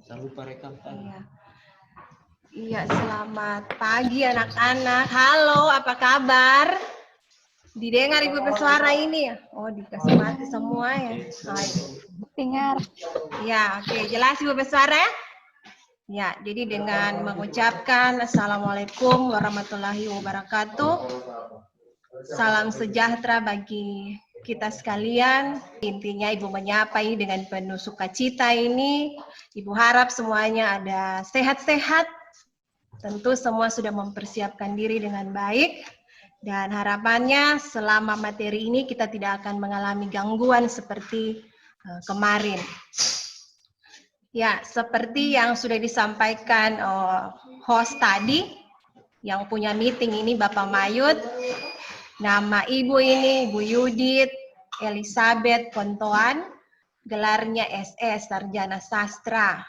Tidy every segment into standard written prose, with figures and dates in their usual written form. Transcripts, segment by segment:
Jangan lupa rekam. Iya. Iya, selamat pagi anak-anak. Halo, apa kabar? Didengar Ibu bersuara ini ya? Oh, dikasih mati semua ya. Dengar. Ya, oke. Jelas Ibu bersuara ya? Ya, jadi dengan mengucapkan Assalamualaikum warahmatullahi wabarakatuh. Salam sejahtera bagi kita sekalian. Intinya Ibu menyapa ini dengan penuh sukacita ini. Ibu harap semuanya ada sehat-sehat. Tentu semua sudah mempersiapkan diri dengan baik. Dan harapannya selama materi ini kita tidak akan mengalami gangguan seperti kemarin. Ya, seperti yang sudah disampaikan host tadi, yang punya meeting ini Bapak Mayut. Nama Ibu ini Ibu Yudit Elizabeth Pontoan, gelarnya SS, Sarjana Sastra.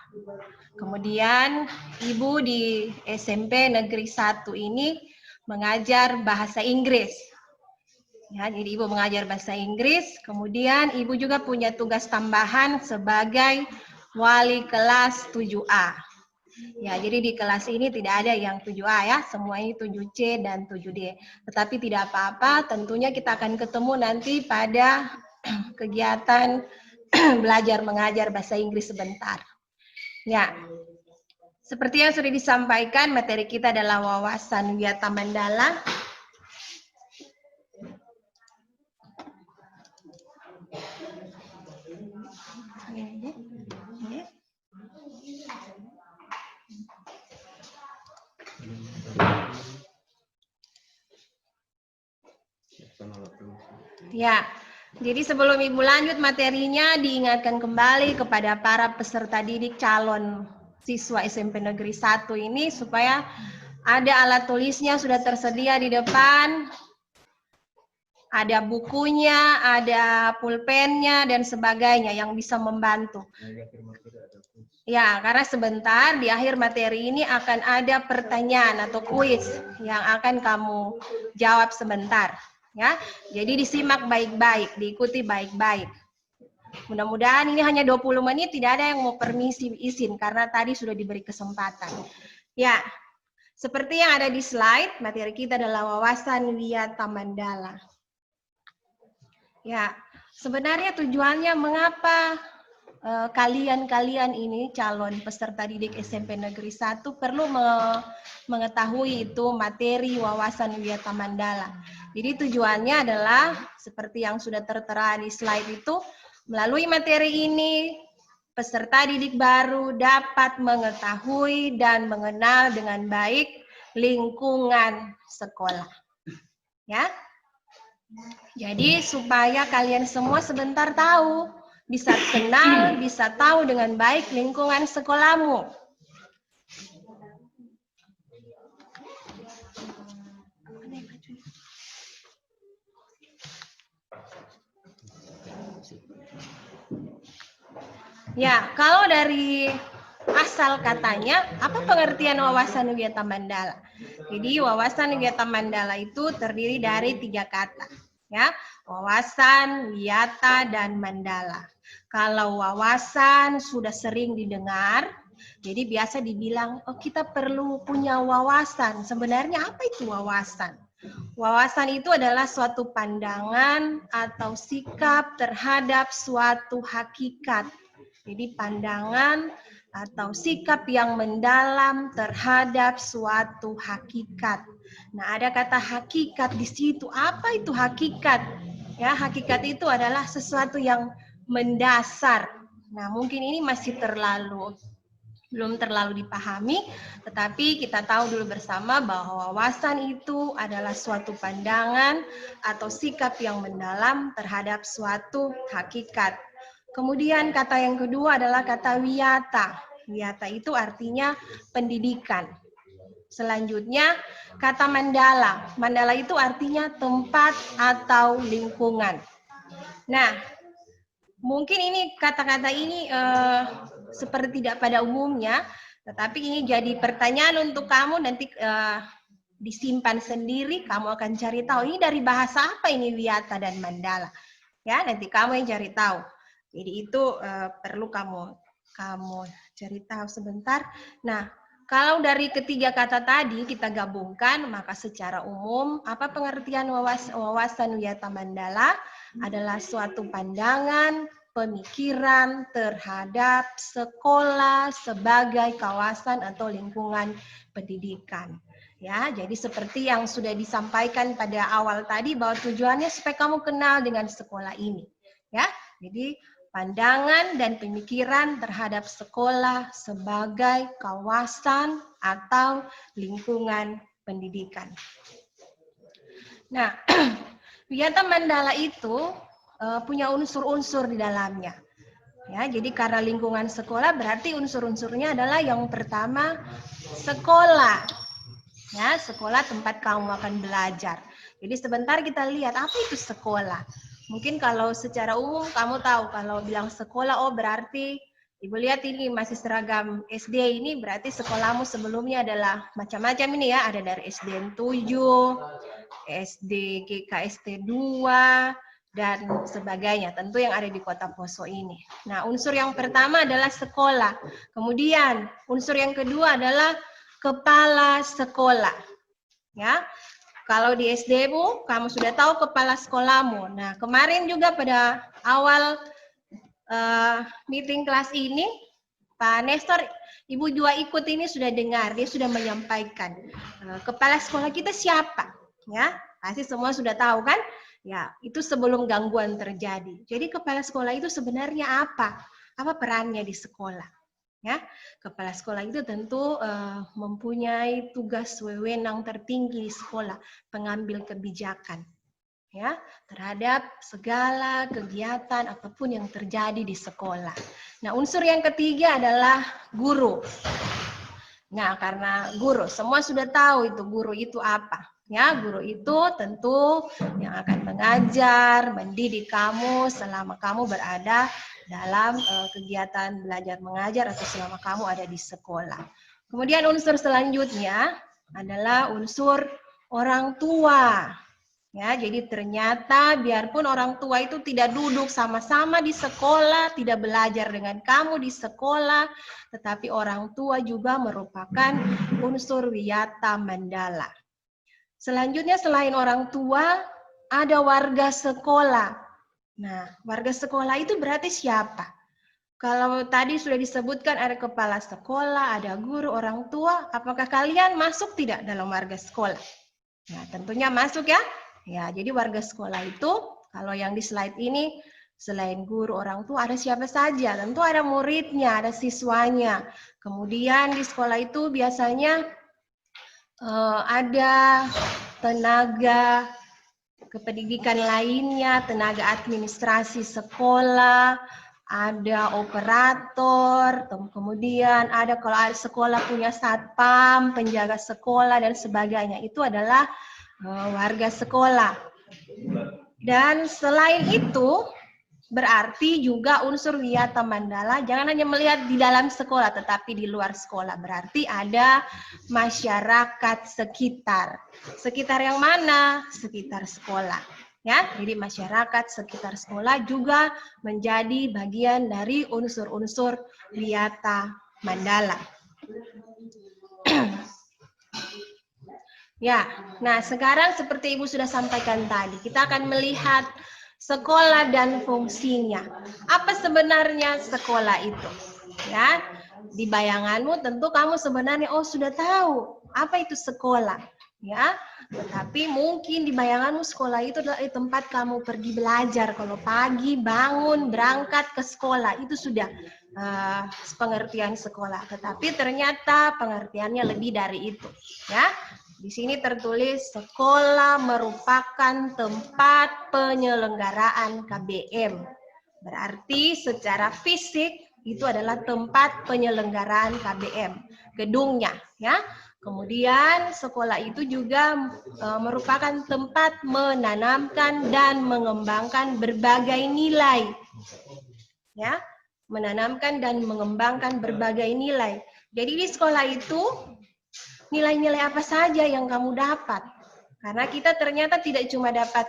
Kemudian Ibu di SMP Negeri 1 ini mengajar bahasa Inggris. Ya, jadi Ibu mengajar bahasa Inggris, kemudian Ibu juga punya tugas tambahan sebagai wali kelas 7A. Ya, jadi di kelas ini tidak ada yang 7A ya, semuanya 7C dan 7D. Tetapi tidak apa-apa, tentunya kita akan ketemu nanti pada kegiatan belajar mengajar bahasa Inggris sebentar. Ya, seperti yang sudah disampaikan, materi kita adalah wawasan wiyata Mandala. Ya, jadi sebelum Ibu lanjut materinya, diingatkan kembali kepada para peserta didik calon siswa SMP Negeri 1 ini supaya ada alat tulisnya sudah tersedia di depan, ada bukunya, ada pulpennya, dan sebagainya yang bisa membantu. Ya, karena sebentar di akhir materi ini akan ada pertanyaan atau kuis yang akan kamu jawab sebentar. Ya, jadi disimak baik-baik, diikuti baik-baik. Mudah-mudahan ini hanya 20 menit, tidak ada yang mau permisi izin karena tadi sudah diberi kesempatan. Ya, seperti yang ada di slide, materi kita adalah wawasan wiyata Mandala. Ya, sebenarnya tujuannya mengapa kalian-kalian ini calon peserta didik SMP Negeri 1 perlu mengetahui itu materi wawasan wiyata Mandala. Jadi tujuannya adalah seperti yang sudah tertera di slide itu, melalui materi ini peserta didik baru dapat mengetahui dan mengenal dengan baik lingkungan sekolah. Ya. Jadi supaya kalian semua sebentar tahu, bisa kenal, bisa tahu dengan baik lingkungan sekolahmu. Ya, kalau dari asal katanya, apa pengertian wawasan wiyata Mandala? Jadi wawasan wiyata Mandala itu terdiri dari 3 kata, ya, wawasan, wiyata, dan Mandala. Kalau wawasan sudah sering didengar, jadi biasa dibilang, oh kita perlu punya wawasan. Sebenarnya apa itu wawasan? Wawasan itu adalah suatu pandangan atau sikap terhadap suatu hakikat. Jadi pandangan atau sikap yang mendalam terhadap suatu hakikat. Nah, ada kata hakikat di situ. Apa itu hakikat? Ya, hakikat itu adalah sesuatu yang mendasar. Nah, mungkin ini masih belum terlalu dipahami, tetapi kita tahu dulu bersama bahwa wawasan itu adalah suatu pandangan atau sikap yang mendalam terhadap suatu hakikat. Kemudian kata yang kedua adalah kata wiyata. Wiyata itu artinya pendidikan. Selanjutnya kata mandala. Mandala itu artinya tempat atau lingkungan. Nah, mungkin ini kata-kata ini seperti tidak pada umumnya, tetapi ini jadi pertanyaan untuk kamu nanti disimpan sendiri, kamu akan cari tahu ini dari bahasa apa ini wiyata dan mandala. Ya, nanti kamu yang cari tahu. Jadi itu perlu kamu cerita sebentar. Nah, kalau dari ketiga kata tadi kita gabungkan, maka secara umum apa pengertian wawasan wiyata mandala adalah suatu pandangan, pemikiran terhadap sekolah sebagai kawasan atau lingkungan pendidikan. Ya, jadi seperti yang sudah disampaikan pada awal tadi bahwa tujuannya supaya kamu kenal dengan sekolah ini. Ya, jadi pandangan dan pemikiran terhadap sekolah sebagai kawasan atau lingkungan pendidikan. Nah, wiyata mandala itu punya unsur-unsur di dalamnya. Ya, jadi karena lingkungan sekolah berarti unsur-unsurnya adalah yang pertama sekolah. Ya, sekolah tempat kamu akan belajar. Jadi sebentar kita lihat apa itu sekolah. Mungkin kalau secara umum kamu tahu kalau bilang sekolah, oh berarti Ibu lihat ini masih seragam SD ini berarti sekolahmu sebelumnya adalah macam-macam ini ya. Ada dari SDN 7, SD GKST 2, dan sebagainya. Tentu yang ada di Kota Poso ini. Nah, unsur yang pertama adalah sekolah. Kemudian unsur yang kedua adalah kepala sekolah. Ya. Kalau di SD-mu, kamu sudah tahu kepala sekolahmu. Nah, kemarin juga pada awal meeting kelas ini, Pak Nestor, Ibu juga ikut ini sudah dengar, dia sudah menyampaikan. Kepala sekolah kita siapa? Ya, pasti semua sudah tahu kan? Ya, itu sebelum gangguan terjadi. Jadi kepala sekolah itu sebenarnya apa? Apa perannya di sekolah? Ya, kepala sekolah itu tentu mempunyai tugas wewenang tertinggi di sekolah, pengambil kebijakan, ya, terhadap segala kegiatan apapun yang terjadi di sekolah. Nah, unsur yang ketiga adalah guru. Nah, karena guru, semua sudah tahu itu guru itu apa. Ya, guru itu tentu yang akan mengajar, mendidik kamu selama kamu berada dalam kegiatan belajar mengajar atau selama kamu ada di sekolah. Kemudian unsur selanjutnya adalah unsur orang tua. Ya, jadi ternyata biarpun orang tua itu tidak duduk sama-sama di sekolah, tidak belajar dengan kamu di sekolah, tetapi orang tua juga merupakan unsur wiyata mandala. Selanjutnya selain orang tua, ada warga sekolah. Nah, warga sekolah itu berarti siapa? Kalau tadi sudah disebutkan ada kepala sekolah, ada guru, orang tua, apakah kalian masuk tidak dalam warga sekolah? Nah, tentunya masuk ya. Ya, jadi warga sekolah itu, kalau yang di slide ini, selain guru, orang tua, ada siapa saja? Tentu ada muridnya, ada siswanya. Kemudian di sekolah itu biasanya ada tenaga kependidikan lainnya, tenaga administrasi sekolah, ada operator, kemudian ada kalau sekolah punya satpam, penjaga sekolah, dan sebagainya. Itu adalah warga sekolah. Dan selain itu, berarti juga unsur wiyata mandala jangan hanya melihat di dalam sekolah, tetapi di luar sekolah. Berarti ada masyarakat sekitar. Sekitar yang mana? Sekitar sekolah. Ya, jadi masyarakat sekitar sekolah juga menjadi bagian dari unsur-unsur wiyata mandala. Ya, nah sekarang seperti Ibu sudah sampaikan tadi, kita akan melihat sekolah dan fungsinya. Apa sebenarnya sekolah itu? Ya, di bayanganmu tentu kamu sebenarnya sudah tahu apa itu sekolah, ya. Tetapi mungkin di bayanganmu sekolah itu adalah tempat kamu pergi belajar. Kalau pagi bangun berangkat ke sekolah itu sudah pengertian sekolah. Tetapi ternyata pengertiannya lebih dari itu, ya. Di sini tertulis sekolah merupakan tempat penyelenggaraan KBM. Berarti secara fisik itu adalah tempat penyelenggaraan KBM, gedungnya, ya. Kemudian sekolah itu juga merupakan tempat menanamkan dan mengembangkan berbagai nilai, ya, menanamkan dan mengembangkan berbagai nilai. Jadi di sekolah itu nilai-nilai apa saja yang kamu dapat? Karena kita ternyata tidak cuma dapat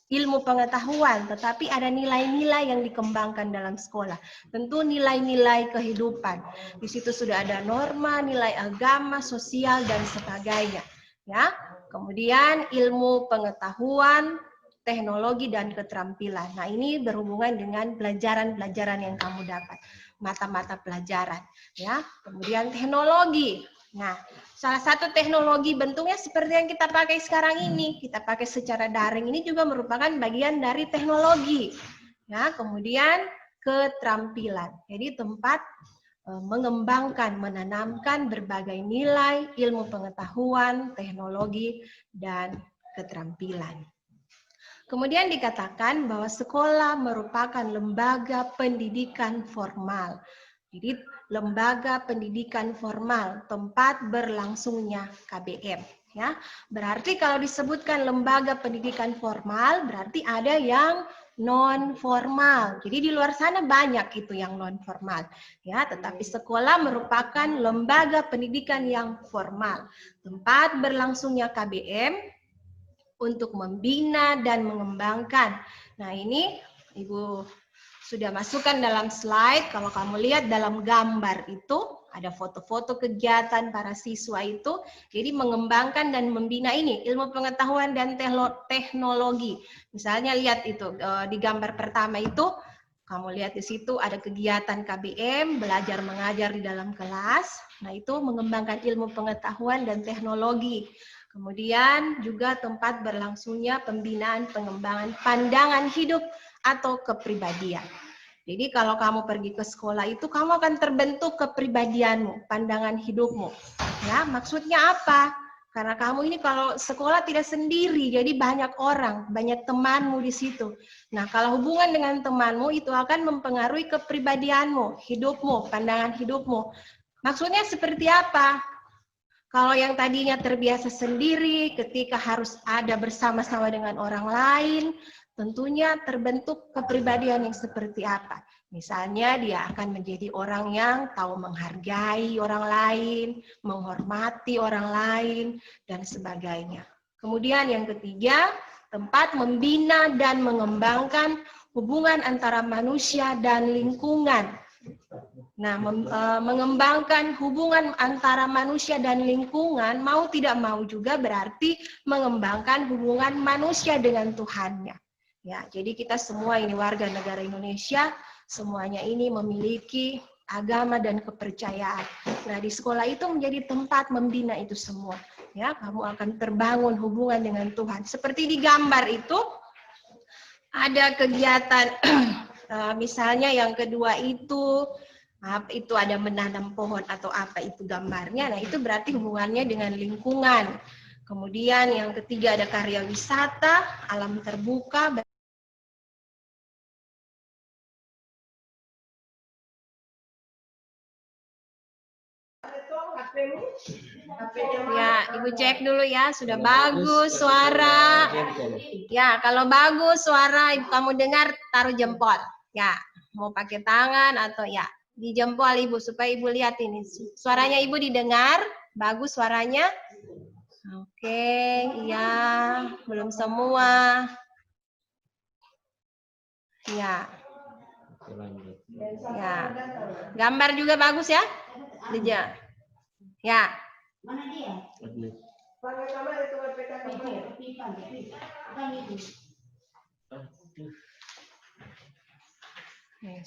ilmu pengetahuan, tetapi ada nilai-nilai yang dikembangkan dalam sekolah. Tentu nilai-nilai kehidupan. Di situ sudah ada norma, nilai agama, sosial, dan sebagainya. Ya. Kemudian ilmu pengetahuan, teknologi, dan keterampilan. Nah, ini berhubungan dengan pelajaran-pelajaran yang kamu dapat, mata-mata pelajaran. Ya. Kemudian teknologi. Nah, salah satu teknologi bentuknya seperti yang kita pakai sekarang ini, kita pakai secara daring, ini juga merupakan bagian dari teknologi. Ya, kemudian keterampilan. Jadi tempat mengembangkan, menanamkan berbagai nilai, ilmu pengetahuan, teknologi, dan keterampilan. Kemudian dikatakan bahwa sekolah merupakan lembaga pendidikan formal. Jadi lembaga pendidikan formal, tempat berlangsungnya KBM. Ya, berarti kalau disebutkan lembaga pendidikan formal, berarti ada yang non formal. Jadi di luar sana banyak itu yang non formal. Ya, tetapi sekolah merupakan lembaga pendidikan yang formal, tempat berlangsungnya KBM untuk membina dan mengembangkan. Nah, ini Ibu sudah masukkan dalam slide. Kalau kamu lihat dalam gambar itu ada foto-foto kegiatan para siswa itu. Jadi mengembangkan dan membina ini ilmu pengetahuan dan teknologi. Misalnya lihat itu di gambar pertama itu, kamu lihat di situ ada kegiatan KBM, belajar mengajar di dalam kelas. Nah, itu mengembangkan ilmu pengetahuan dan teknologi. Kemudian juga tempat berlangsungnya pembinaan pengembangan pandangan hidup atau kepribadian. Jadi kalau kamu pergi ke sekolah itu kamu akan terbentuk kepribadianmu, pandangan hidupmu. Ya, maksudnya apa? Karena kamu ini kalau sekolah tidak sendiri, jadi banyak orang, banyak temanmu di situ. Nah, kalau hubungan dengan temanmu itu akan mempengaruhi kepribadianmu, hidupmu, pandangan hidupmu. Maksudnya seperti apa? Kalau yang tadinya terbiasa sendiri, ketika harus ada bersama-sama dengan orang lain, tentunya terbentuk kepribadian yang seperti apa. Misalnya dia akan menjadi orang yang tahu menghargai orang lain, menghormati orang lain, dan sebagainya. Kemudian yang ketiga, tempat membina dan mengembangkan hubungan antara manusia dan lingkungan. Nah, mengembangkan hubungan antara manusia dan lingkungan, mau tidak mau juga berarti mengembangkan hubungan manusia dengan Tuhannya. Ya, jadi kita semua ini warga negara Indonesia, semuanya ini memiliki agama dan kepercayaan. Nah, di sekolah itu menjadi tempat membina itu semua. Ya, kamu akan terbangun hubungan dengan Tuhan. Seperti di gambar itu ada kegiatan, misalnya yang kedua itu ada menanam pohon atau apa itu gambarnya. Nah, itu berarti hubungannya dengan lingkungan. Kemudian yang ketiga ada karya wisata, alam terbuka. Ya, Ibu cek dulu ya, sudah bagus suara. Ya, kalau bagus suara Ibu kamu dengar, taruh jempol. Ya, mau pakai tangan atau ya, di jempol Ibu supaya Ibu lihat ini. Suaranya Ibu didengar, bagus suaranya. Oke, ya, belum semua. Ya. Ya. Gambar juga bagus ya? Dija. Ya. Mana dia?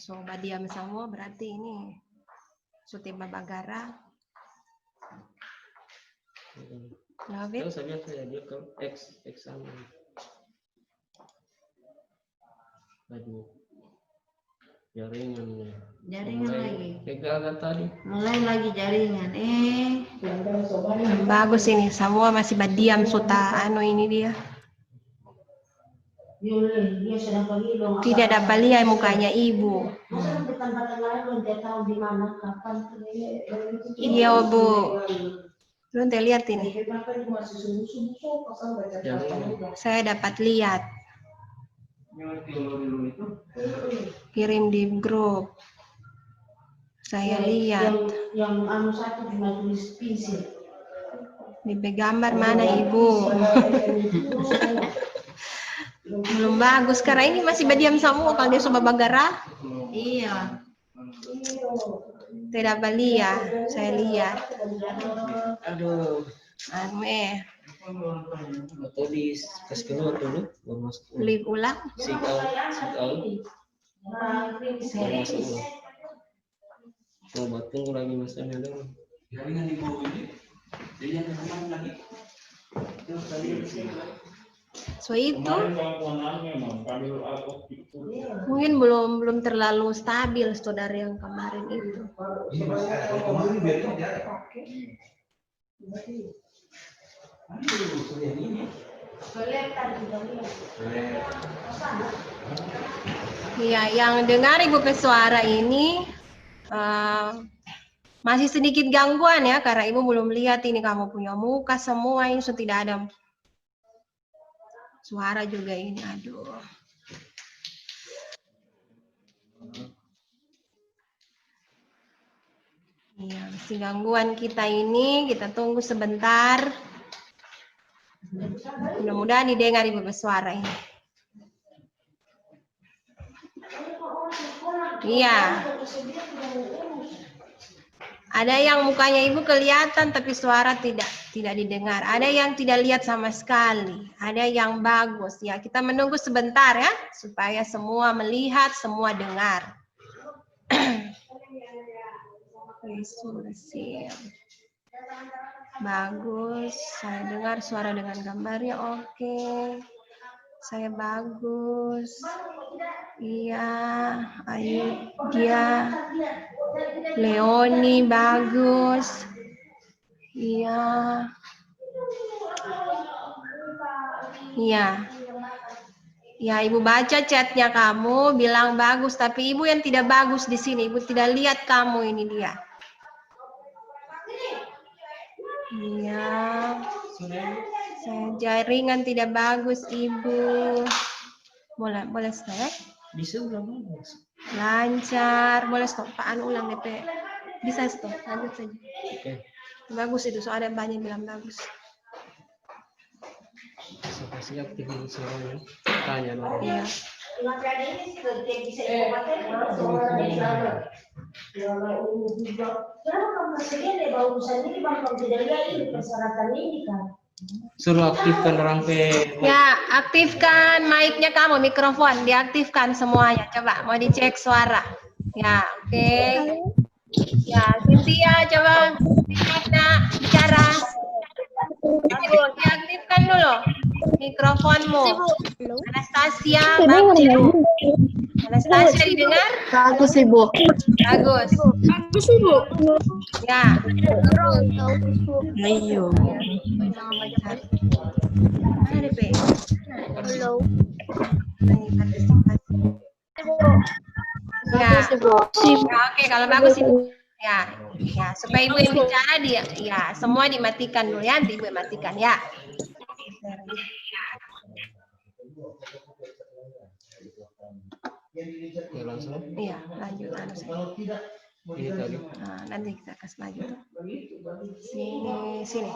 Sobat diam semua berarti ini Suti Babagara. David. Saya dia ke exam. Aduh. Jaringan lagi. Gagal tadi. Mulai lagi jaringan. Bagus ini, semua masih badiam suta ini dia. Tidak dapat lihat mukanya Ibu. Iya, Bu. Belum terlihat ini. Saya dapat lihat. Kirim di grup. Saya lihat. Yang satu cuma tulis pensil. Di gambar mana Ibu? Belum bagus karena ini masih berdiam semua kalau dia coba bagara. Iya. Tidak belia, saya lihat. Aduh. Ame, Atau di kas keluar dulu, baru masuk. klik ulang. Sig out. Baru masuk ulang. Coba tunggu lagi masanya dulu. So itu mungkin belum terlalu stabil saudara yang kemarin itu. Iya, yang dengar Ibu pesuara ini masih sedikit gangguan ya, karena Ibu belum lihat ini kamu punya muka semua ini sudah tidak ada suara juga ini, aduh. Iya, masih gangguan kita ini, kita tunggu sebentar. Mudah-mudahan didengar Ibu bersuara ini. Iya. Ada yang mukanya Ibu kelihatan tapi suara tidak didengar. Ada yang tidak lihat sama sekali. Ada yang bagus. Ya, kita menunggu sebentar ya supaya semua melihat, semua dengar. Resolusi. Bagus. Saya dengar suara dengan gambarnya oke. Saya bagus. Iya, ayo dia. Leoni bagus. Iya. Iya. Ya, Ibu baca chatnya kamu bilang bagus, tapi Ibu yang tidak bagus di sini. Ibu tidak lihat kamu ini dia. Iya. Saya jaringan tidak bagus, Ibu. Boleh stop? Bisa ulang bagus. Lancar. Boleh stop? Apaan ulang DP? Bisa stop. Lanjut saja. Oke. Bagus itu, soalnya banyak bilang bagus. Pasti aktif suaranya. Tanya dong. Iya. Suruh aktifkan orang ke. Ya, aktifkan mic-nya kamu, mikrofon, diaktifkan semuanya. Coba, mau dicek suara. Ya, oke. Ya, Cynthia, coba bicara. Bagus, diaktifkan dulu mikrofonmu. Anastasia, bagus. Anastasia didengar? Bagus, Ibu. Bagus. Bagus, Ibu. Ya. Ayo. Mana DP? Halo. Ya. Bagus, Ibu. Ya, oke, kalau bagus Ibu. Ya, supaya Ibu yang bicara dia, ya semua dimatikan dulu ya, nanti Ibu yang matikan ya. Ya langsung. Iya, lanjut. Ini tadi. Nah, nanti kita kasih lanjut. Sini.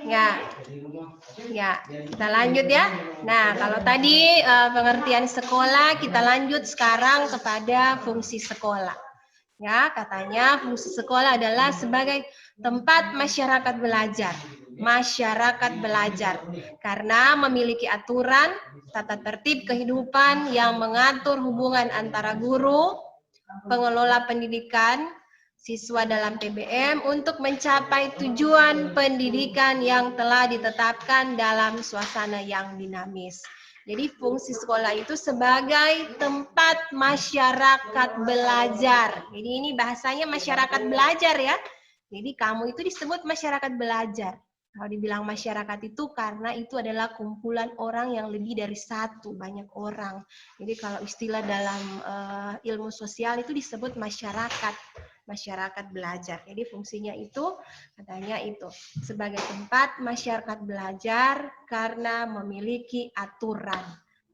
Ya, kita lanjut ya. Nah, kalau tadi pengertian sekolah, kita lanjut sekarang kepada fungsi sekolah. Ya, katanya fungsi sekolah adalah sebagai tempat masyarakat belajar. Masyarakat belajar karena memiliki aturan, tata tertib kehidupan yang mengatur hubungan antara guru, pengelola pendidikan, siswa dalam PBM untuk mencapai tujuan pendidikan yang telah ditetapkan dalam suasana yang dinamis. Jadi fungsi sekolah itu sebagai tempat masyarakat belajar. Jadi ini bahasanya masyarakat belajar ya. Jadi kamu itu disebut masyarakat belajar. Kalau dibilang masyarakat itu karena itu adalah kumpulan orang yang lebih dari satu, banyak orang. Jadi kalau istilah dalam ilmu sosial itu disebut masyarakat belajar. Jadi fungsinya itu katanya itu sebagai tempat masyarakat belajar karena memiliki aturan,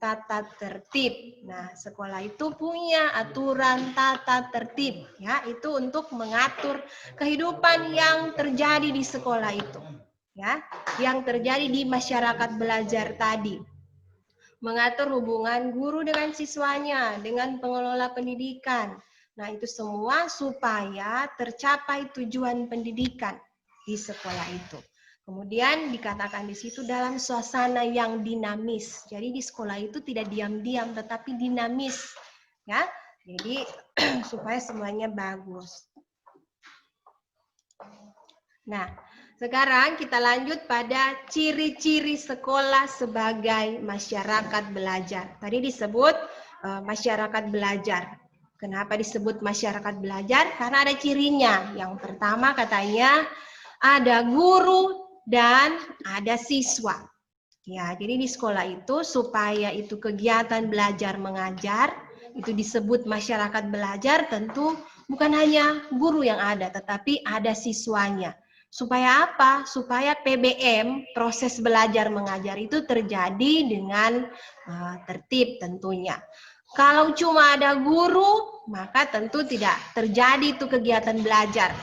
tata tertib. Nah, sekolah itu punya aturan tata tertib ya, itu untuk mengatur kehidupan yang terjadi di sekolah itu. ya, yang terjadi di masyarakat belajar tadi. Mengatur hubungan guru dengan siswanya, dengan pengelola pendidikan. Nah, itu semua supaya tercapai tujuan pendidikan di sekolah itu. Kemudian dikatakan di situ dalam suasana yang dinamis. Jadi di sekolah itu tidak diam-diam tetapi dinamis, ya. Jadi supaya semuanya bagus. Nah, sekarang kita lanjut pada ciri-ciri sekolah sebagai masyarakat belajar. Tadi disebut masyarakat belajar. Kenapa disebut masyarakat belajar? Karena ada cirinya. Yang pertama katanya ada guru dan ada siswa. Ya, jadi di sekolah itu supaya itu kegiatan belajar mengajar itu disebut masyarakat belajar, tentu bukan hanya guru yang ada, tetapi ada siswanya. Supaya apa? Supaya PBM, proses belajar mengajar itu terjadi dengan tertib tentunya. Kalau cuma ada guru, maka tentu tidak terjadi itu kegiatan belajar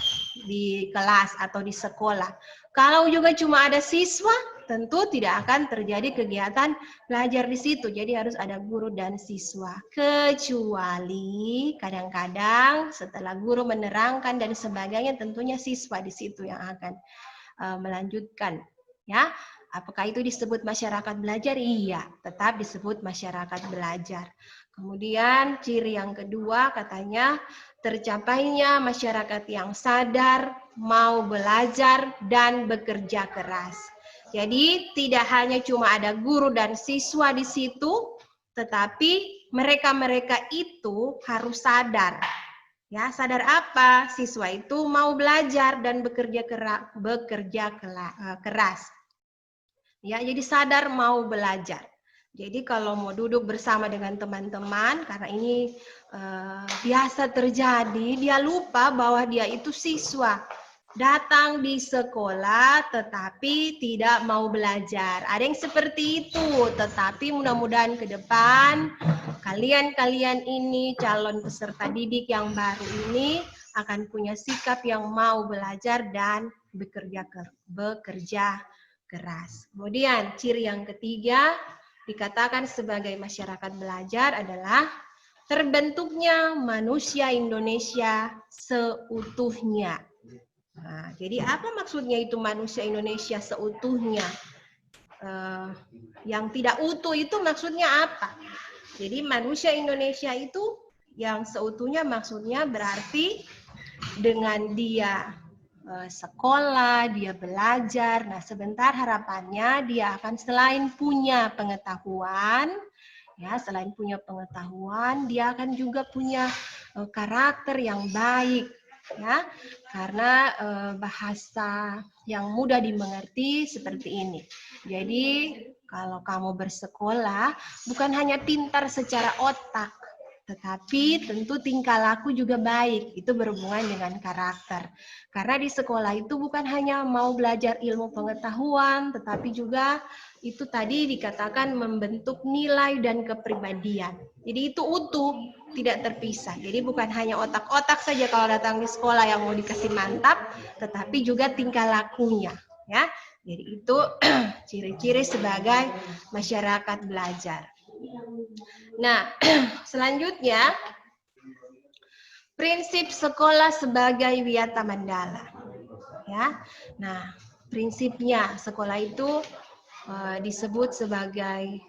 di kelas atau di sekolah. Kalau juga cuma ada siswa, tentu tidak akan terjadi kegiatan belajar di situ. Jadi harus ada guru dan siswa. Kecuali kadang-kadang setelah guru menerangkan dan sebagainya, tentunya siswa di situ yang akan melanjutkan. Ya, apakah itu disebut masyarakat belajar? Iya, tetap disebut masyarakat belajar. Kemudian ciri yang kedua katanya tercapainya masyarakat yang sadar, mau belajar, dan bekerja keras. Jadi tidak hanya cuma ada guru dan siswa di situ, tetapi mereka-mereka itu harus sadar. Ya, sadar apa? Siswa itu mau belajar dan bekerja keras. Ya, jadi sadar mau belajar. Jadi kalau mau duduk bersama dengan teman-teman, karena ini biasa terjadi, dia lupa bahwa dia itu siswa. Datang di sekolah tetapi tidak mau belajar. Ada yang seperti itu, tetapi mudah-mudahan ke depan kalian ini calon peserta didik yang baru ini akan punya sikap yang mau belajar dan bekerja keras. Kemudian ciri yang ketiga dikatakan sebagai masyarakat belajar adalah terbentuknya manusia Indonesia seutuhnya. Nah, jadi apa maksudnya itu manusia Indonesia seutuhnya? Yang tidak utuh itu maksudnya apa? Jadi manusia Indonesia itu yang seutuhnya maksudnya berarti dengan dia sekolah, dia belajar. Nah, sebentar harapannya dia akan selain punya pengetahuan, ya, selain punya pengetahuan, dia akan juga punya karakter yang baik. Ya, karena bahasa yang mudah dimengerti seperti ini. Jadi kalau kamu bersekolah bukan hanya pintar secara otak, tetapi tentu tingkah laku juga baik. Itu berhubungan dengan karakter. Karena di sekolah itu bukan hanya mau belajar ilmu pengetahuan, tetapi juga itu tadi dikatakan membentuk nilai dan kepribadian. Jadi itu utuh, tidak terpisah. Jadi bukan hanya otak-otak saja kalau datang di sekolah yang mau dikasih mantap, tetapi juga tingkah lakunya, ya. Jadi itu ciri-ciri sebagai masyarakat belajar. Nah, selanjutnya prinsip sekolah sebagai wiyata mandala. Ya. Nah, prinsipnya sekolah itu disebut sebagai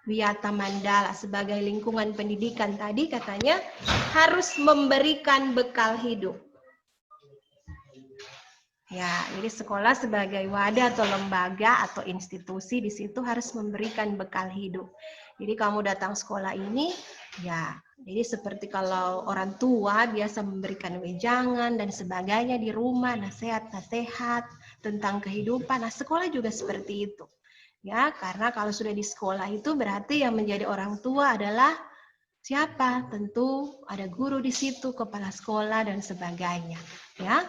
wiyata mandala, sebagai lingkungan pendidikan tadi katanya harus memberikan bekal hidup. Ya, jadi sekolah sebagai wadah atau lembaga atau institusi di situ harus memberikan bekal hidup. Jadi kamu datang sekolah ini, ya, jadi seperti kalau orang tua biasa memberikan wejangan dan sebagainya di rumah, nasihat-nasihat tentang kehidupan. Nah, sekolah juga seperti itu. Ya, karena kalau sudah di sekolah itu berarti yang menjadi orang tua adalah siapa? Tentu ada guru di situ, kepala sekolah dan sebagainya. Ya.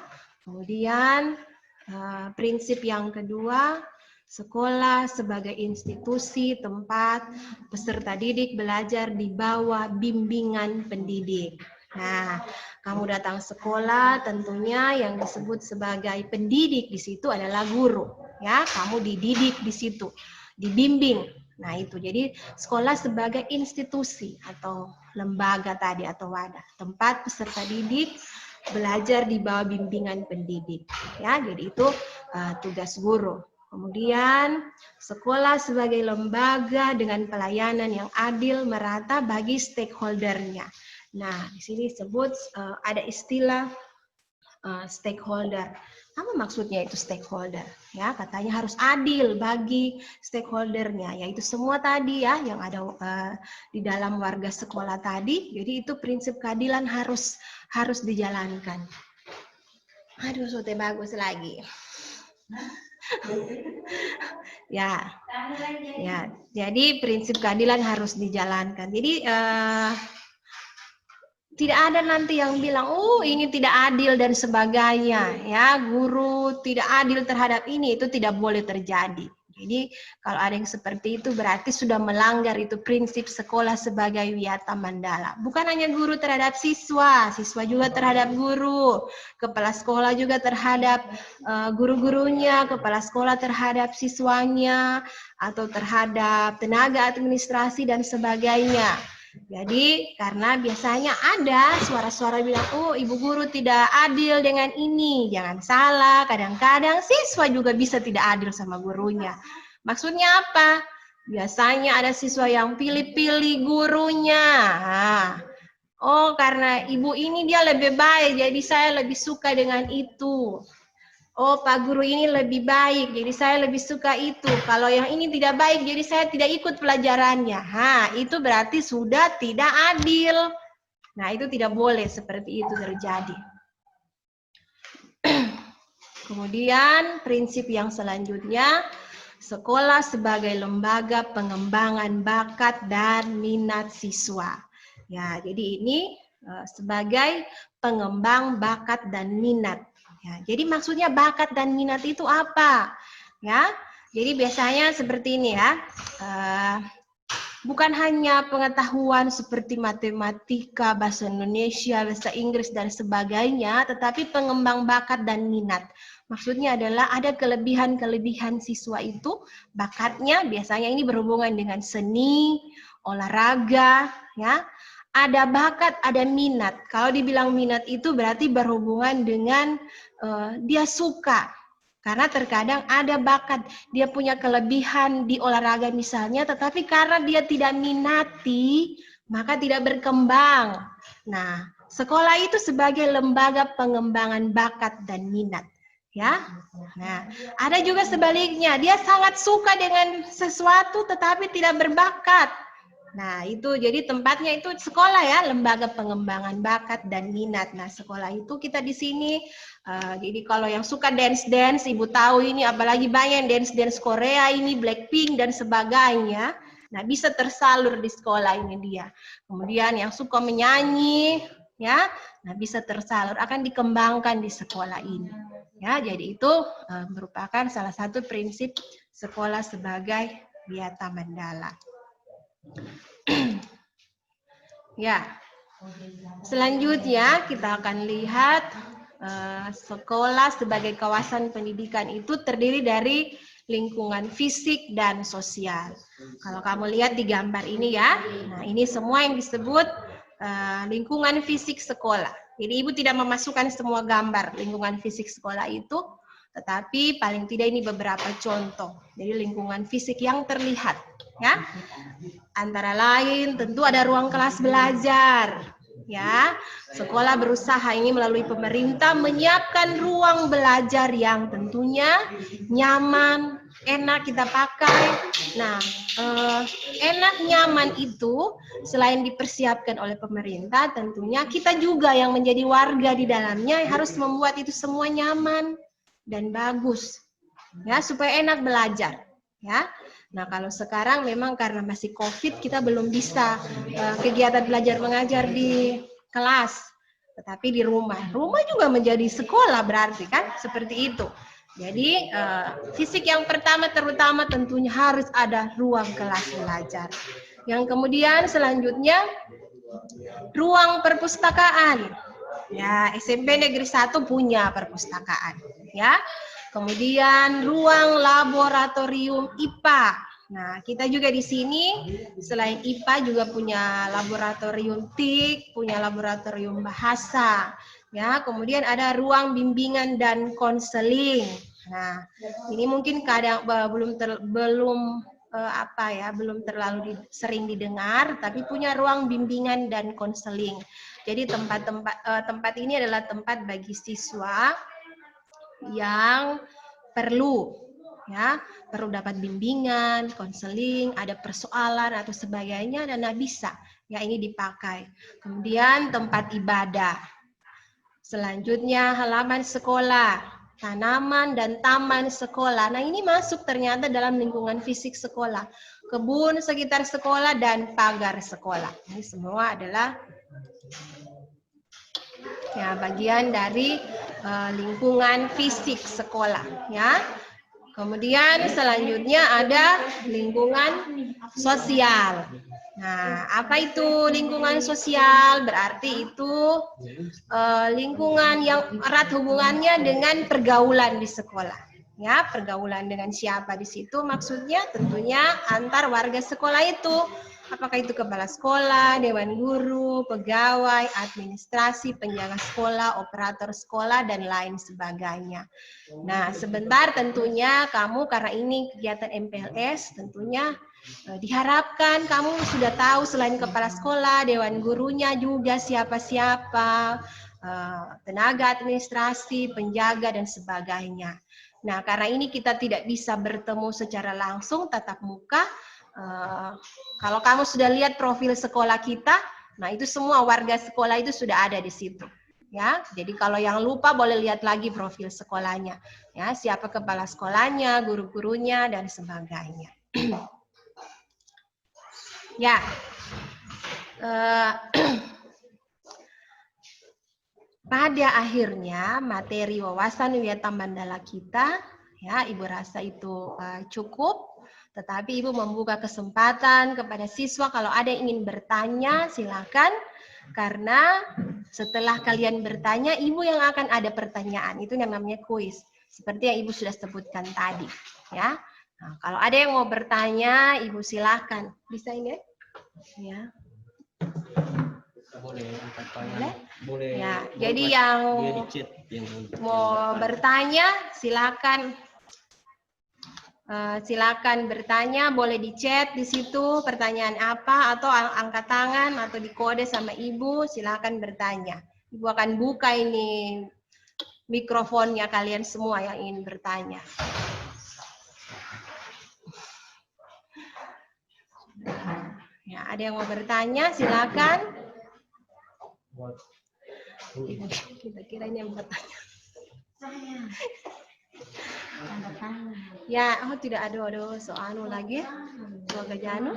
Kemudian prinsip yang kedua, sekolah sebagai institusi tempat peserta didik belajar di bawah bimbingan pendidik. Nah, kamu datang sekolah, tentunya yang disebut sebagai pendidik di situ adalah guru. Ya, kamu dididik di situ, dibimbing. Nah, itu jadi sekolah sebagai institusi atau lembaga tadi atau wadah, tempat peserta didik belajar di bawah bimbingan pendidik. Ya, jadi itu tugas guru. Kemudian sekolah sebagai lembaga dengan pelayanan yang adil merata bagi stakeholdernya. Nah, di sini disebut ada istilah stakeholder. Apa maksudnya itu stakeholder? Ya, katanya harus adil bagi stakeholdernya, yaitu semua tadi ya yang ada di dalam warga sekolah tadi. Jadi itu prinsip keadilan harus dijalankan. Aduh, sote bagus lagi. Ya, jadi prinsip keadilan harus dijalankan. Jadi tidak ada nanti yang bilang, oh ini tidak adil dan sebagainya, ya guru tidak adil terhadap ini, itu tidak boleh terjadi. Jadi kalau ada yang seperti itu berarti sudah melanggar itu prinsip sekolah sebagai wiyata mandala. Bukan hanya guru terhadap siswa, siswa juga terhadap guru, kepala sekolah juga terhadap guru-gurunya, kepala sekolah terhadap siswanya, atau terhadap tenaga administrasi dan sebagainya. Jadi karena biasanya ada suara-suara bilang, oh ibu guru tidak adil dengan ini. Jangan salah, kadang-kadang siswa juga bisa tidak adil sama gurunya. Maksudnya apa? Biasanya ada siswa yang pilih-pilih gurunya. Oh karena ibu ini dia lebih baik, jadi saya lebih suka dengan itu. Oh, Pak Guru ini lebih baik, jadi saya lebih suka itu. Kalau yang ini tidak baik, jadi saya tidak ikut pelajarannya. Itu berarti sudah tidak adil. Nah, itu tidak boleh seperti itu terjadi. Kemudian, prinsip yang selanjutnya, sekolah sebagai lembaga pengembangan bakat dan minat siswa. Ya, jadi ini sebagai pengembang bakat dan minat. Ya, jadi maksudnya bakat dan minat itu apa? Ya, jadi biasanya seperti ini ya. Bukan hanya pengetahuan seperti matematika, bahasa Indonesia, bahasa Inggris dan sebagainya, tetapi pengembang bakat dan minat. Maksudnya adalah ada kelebihan-kelebihan siswa itu, bakatnya biasanya ini berhubungan dengan seni, olahraga, ya. Ada bakat, ada minat. Kalau dibilang minat itu berarti berhubungan dengan dia suka. Karena terkadang ada bakat, dia punya kelebihan di olahraga misalnya, tetapi karena dia tidak minati, maka tidak berkembang. Nah, sekolah itu sebagai lembaga pengembangan bakat dan minat. Ya, nah ada juga sebaliknya, dia sangat suka dengan sesuatu tetapi tidak berbakat. Nah, itu jadi tempatnya itu sekolah ya, lembaga pengembangan bakat dan minat. Nah, sekolah itu kita di sini, jadi kalau yang suka dance-dance, Ibu tahu ini apalagi banyak dance-dance Korea ini, Blackpink dan sebagainya. Nah, bisa tersalur di sekolah ini dia. Kemudian yang suka menyanyi, ya, nah bisa tersalur, akan dikembangkan di sekolah ini. Ya, jadi itu merupakan salah satu prinsip sekolah sebagai wiyata mandala. Ya, selanjutnya kita akan lihat sekolah sebagai kawasan pendidikan itu terdiri dari lingkungan fisik dan sosial. Kalau kamu lihat di gambar ini ya, nah ini semua yang disebut lingkungan fisik sekolah. Jadi Ibu tidak memasukkan semua gambar lingkungan fisik sekolah itu, tetapi paling tidak ini beberapa contoh. Jadi lingkungan fisik yang terlihat. Ya, antara lain tentu ada ruang kelas belajar. Ya, sekolah berusaha ini melalui pemerintah menyiapkan ruang belajar yang tentunya nyaman, enak kita pakai. Nah, enak nyaman itu selain dipersiapkan oleh pemerintah, tentunya kita juga yang menjadi warga di dalamnya harus membuat itu semua nyaman dan bagus, ya supaya enak belajar. Ya. Nah, kalau sekarang memang karena masih COVID, kita belum bisa kegiatan belajar mengajar di kelas, tetapi di rumah. Rumah juga menjadi sekolah berarti kan, seperti itu. Jadi, fisik yang pertama terutama tentunya harus ada ruang kelas belajar. Yang kemudian selanjutnya, ruang perpustakaan. Ya, SMP Negeri 1 punya perpustakaan, ya. Kemudian ruang laboratorium IPA. Nah, kita juga di sini selain IPA juga punya laboratorium TIK, punya laboratorium bahasa. Ya, kemudian ada ruang bimbingan dan konseling. Nah, ini mungkin kadang belum terlalu sering didengar, tapi punya ruang bimbingan dan konseling. Jadi tempat ini adalah tempat bagi siswa yang perlu dapat bimbingan, konseling, ada persoalan atau sebagainya dan bisa ya ini dipakai. Kemudian tempat ibadah. Selanjutnya halaman sekolah, tanaman dan taman sekolah. Nah, ini masuk ternyata dalam lingkungan fisik sekolah. Kebun sekitar sekolah dan pagar sekolah. Ini semua adalah ya bagian dari lingkungan fisik sekolah, ya. Kemudian selanjutnya ada lingkungan sosial. Nah, apa itu lingkungan sosial? Berarti itu lingkungan yang erat hubungannya dengan pergaulan di sekolah. Ya, pergaulan dengan siapa di situ? Maksudnya tentunya antar warga sekolah itu. Apakah itu kepala sekolah, dewan guru, pegawai, administrasi, penjaga sekolah, operator sekolah, dan lain sebagainya. Nah, sebentar tentunya kamu karena ini kegiatan MPLS, tentunya diharapkan kamu sudah tahu selain kepala sekolah, dewan gurunya juga siapa-siapa, tenaga administrasi, penjaga, dan sebagainya. Nah, karena ini kita tidak bisa bertemu secara langsung, tatap muka. Kalau kamu sudah lihat profil sekolah kita, nah itu semua warga sekolah itu sudah ada di situ. Ya, jadi kalau yang lupa boleh lihat lagi profil sekolahnya. Ya, siapa kepala sekolahnya, guru-gurunya, dan sebagainya. Ya. Pada akhirnya materi wawasan Wiyata Mandala kita, ya Ibu rasa itu cukup. Tetapi Ibu membuka kesempatan kepada siswa kalau ada yang ingin bertanya, silakan. Karena setelah kalian bertanya, Ibu yang akan ada pertanyaan. Itu yang namanya kuis. Seperti yang Ibu sudah sebutkan tadi. Ya. Nah, kalau ada yang mau bertanya, Ibu silakan. Bisa ini ya? Ya. Boleh angkat tangan. Boleh? Boleh. Ya, jadi yang mau bertanya, silakan. Silakan bertanya, boleh di chat di situ pertanyaan apa atau angkat tangan atau dikode sama Ibu, silakan bertanya. Ibu akan buka ini mikrofonnya kalian semua yang ingin bertanya. Ya, ada yang mau bertanya, silakan. Kita kira ini yang bertanya. Ya, oh tidak ada soal lagi. Soal Gajanu.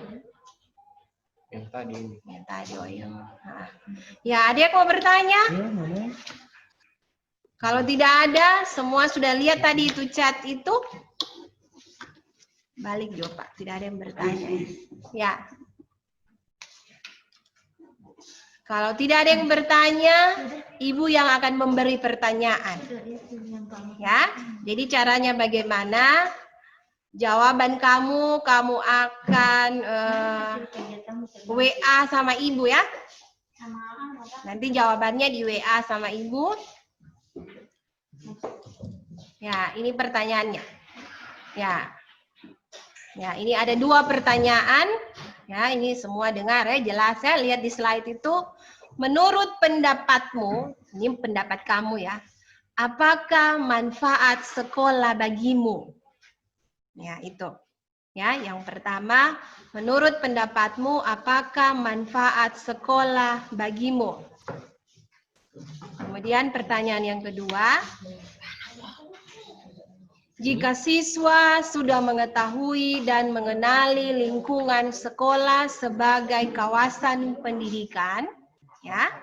Yang tadi ini. Yang tadi, oh iya. Nah. Ya, ada yang mau bertanya? Kalau tidak ada, semua sudah lihat tadi itu chat itu. Balik Jo, Pak. Tidak ada yang bertanya. Ya. Kalau tidak ada yang bertanya, Ibu yang akan memberi pertanyaan. Ya, jadi caranya bagaimana? Jawaban kamu akan WA sama Ibu ya. Nanti jawabannya di WA sama Ibu. Ya, ini pertanyaannya. Ya. Ya, ini ada 2 pertanyaan. Ya, ini semua dengar ya, jelas ya, lihat di slide itu. Menurut pendapatmu, ini pendapat kamu ya, apakah manfaat sekolah bagimu? Ya, itu. Ya, yang pertama, menurut pendapatmu, apakah manfaat sekolah bagimu? Kemudian pertanyaan yang kedua, jika siswa sudah mengetahui dan mengenali lingkungan sekolah sebagai kawasan pendidikan, ya,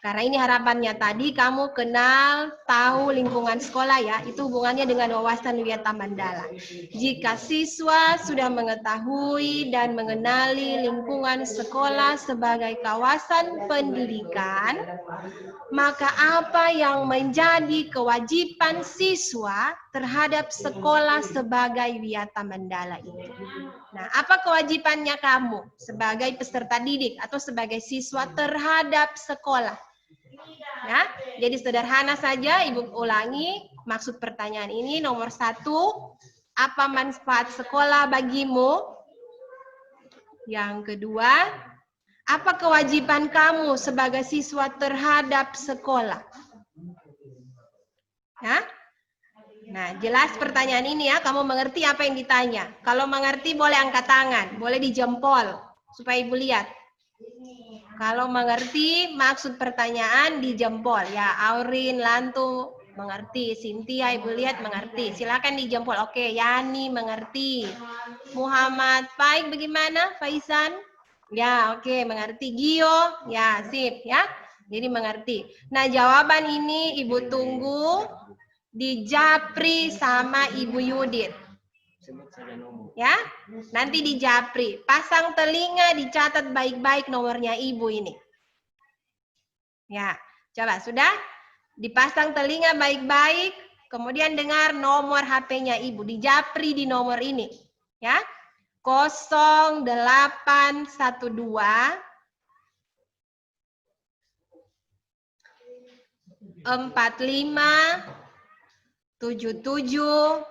Karena ini harapannya tadi kamu kenal, tahu lingkungan sekolah ya, itu hubungannya dengan wawasan Wiyata Mandala. Jika siswa sudah mengetahui dan mengenali lingkungan sekolah sebagai kawasan pendidikan, maka apa yang menjadi kewajiban siswa terhadap sekolah sebagai Wiyata Mandala itu? Nah, apa kewajibannya kamu sebagai peserta didik atau sebagai siswa terhadap sekolah? Ya, jadi sederhana saja, Ibu ulangi maksud pertanyaan ini. Nomor 1, apa manfaat sekolah bagimu? Yang kedua, apa kewajiban kamu sebagai siswa terhadap sekolah? Ya? Nah, jelas pertanyaan ini ya, kamu mengerti apa yang ditanya. Kalau mengerti boleh angkat tangan, boleh dijempol supaya Ibu lihat. Kalau mengerti maksud pertanyaan dijempol ya. Aurin, Lantu mengerti, Cynthia Ibu lihat mengerti. Silakan dijempol. Oke, Yani mengerti. Muhammad Faik bagaimana? Faisan? Ya, oke, mengerti. Gio? Ya, sip ya. Jadi mengerti. Nah, jawaban ini Ibu tunggu di Japri sama Ibu Yudit. Sebut saja nomor. Ya, nanti di Japri. Pasang telinga, dicatat baik-baik nomornya Ibu ini. Ya, coba sudah? Dipasang telinga baik-baik, kemudian dengar nomor HP-nya Ibu. Di Japri di nomor ini. Ya, 0812 45 77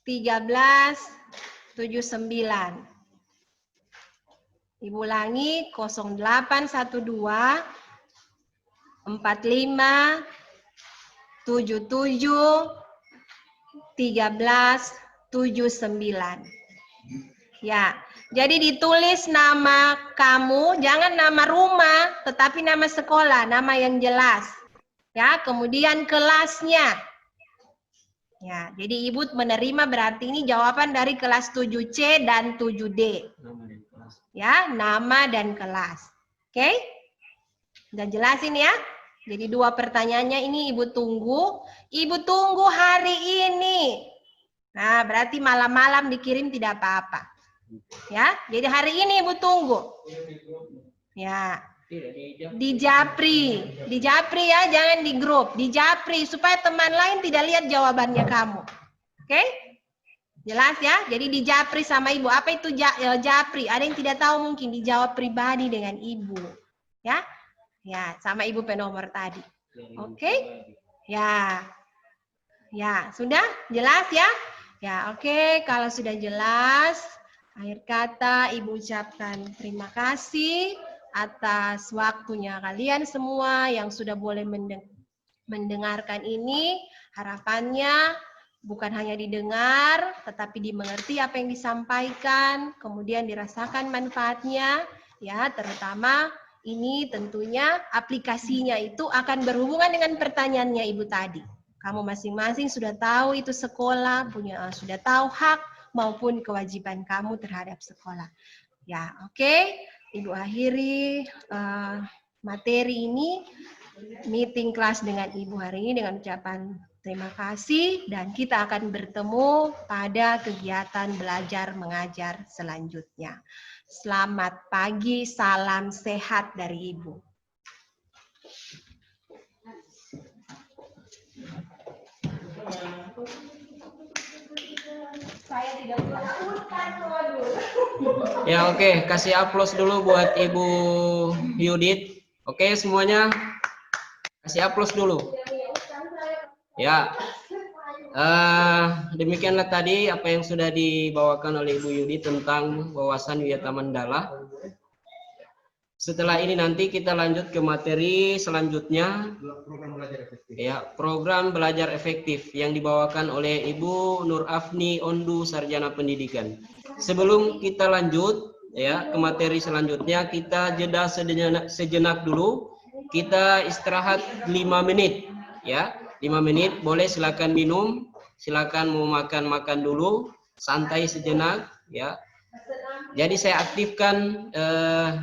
1379. Ibu ulangi 0812 45 77 1379. Ya, jadi ditulis nama kamu, jangan nama rumah, tetapi nama sekolah, nama yang jelas. Ya, kemudian kelasnya. Ya, jadi Ibu menerima berarti ini jawaban dari kelas 7C dan 7D. Nama dan kelas. Ya, nama dan kelas. Oke? Udah jelasin ya? Jadi 2 pertanyaannya ini Ibu tunggu. Ibu tunggu hari ini. Nah, berarti malam-malam dikirim tidak apa-apa. Ya, jadi hari ini Ibu tunggu. Ya. Di Japri ya, jangan di grup, di Japri supaya teman lain tidak lihat jawabannya kamu. Oke? Jelas ya? Jadi di Japri sama Ibu. Apa itu Japri? Ada yang tidak tahu mungkin dijawab pribadi dengan Ibu. Ya? Ya, sama Ibu penomor tadi. Oke? Ya. Ya, sudah jelas ya? Ya, oke, kalau sudah jelas, akhir kata Ibu ucapkan terima kasih atas waktunya kalian semua yang sudah boleh mendengarkan ini. Harapannya bukan hanya didengar, tetapi dimengerti apa yang disampaikan, kemudian dirasakan manfaatnya, ya, terutama ini tentunya aplikasinya itu akan berhubungan dengan pertanyaannya Ibu tadi. Kamu masing-masing sudah tahu itu sekolah, sudah tahu hak maupun kewajiban kamu terhadap sekolah. Ya, oke. Ibu akhiri materi ini, meeting kelas dengan Ibu hari ini dengan ucapan terima kasih dan kita akan bertemu pada kegiatan belajar mengajar selanjutnya. Selamat pagi, salam sehat dari Ibu. Saya tidak melakukan modul. Ya oke, kasih aplaus dulu buat Ibu Yudit. Oke semuanya, kasih aplaus dulu. Ya, demikianlah tadi apa yang sudah dibawakan oleh Ibu Yudit tentang wawasan Wiyata Mandala. Setelah ini nanti kita lanjut ke materi selanjutnya, ya, program belajar efektif yang dibawakan oleh Ibu Nur Afni Ondu, Sarjana Pendidikan. Sebelum kita lanjut ya ke materi selanjutnya, kita jeda sejenak dulu. Kita istirahat 5 menit ya. 5 menit, boleh silakan minum, silakan mau makan dulu, santai sejenak ya. Jadi saya aktifkan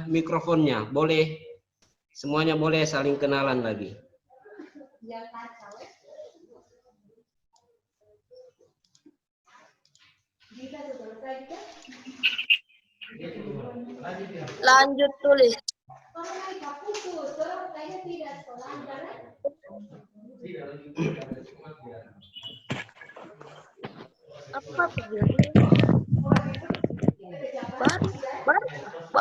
mikrofonnya, boleh Semuanya boleh saling kenalan lagi. Lanjut tulis. Apa tujuannya? Baru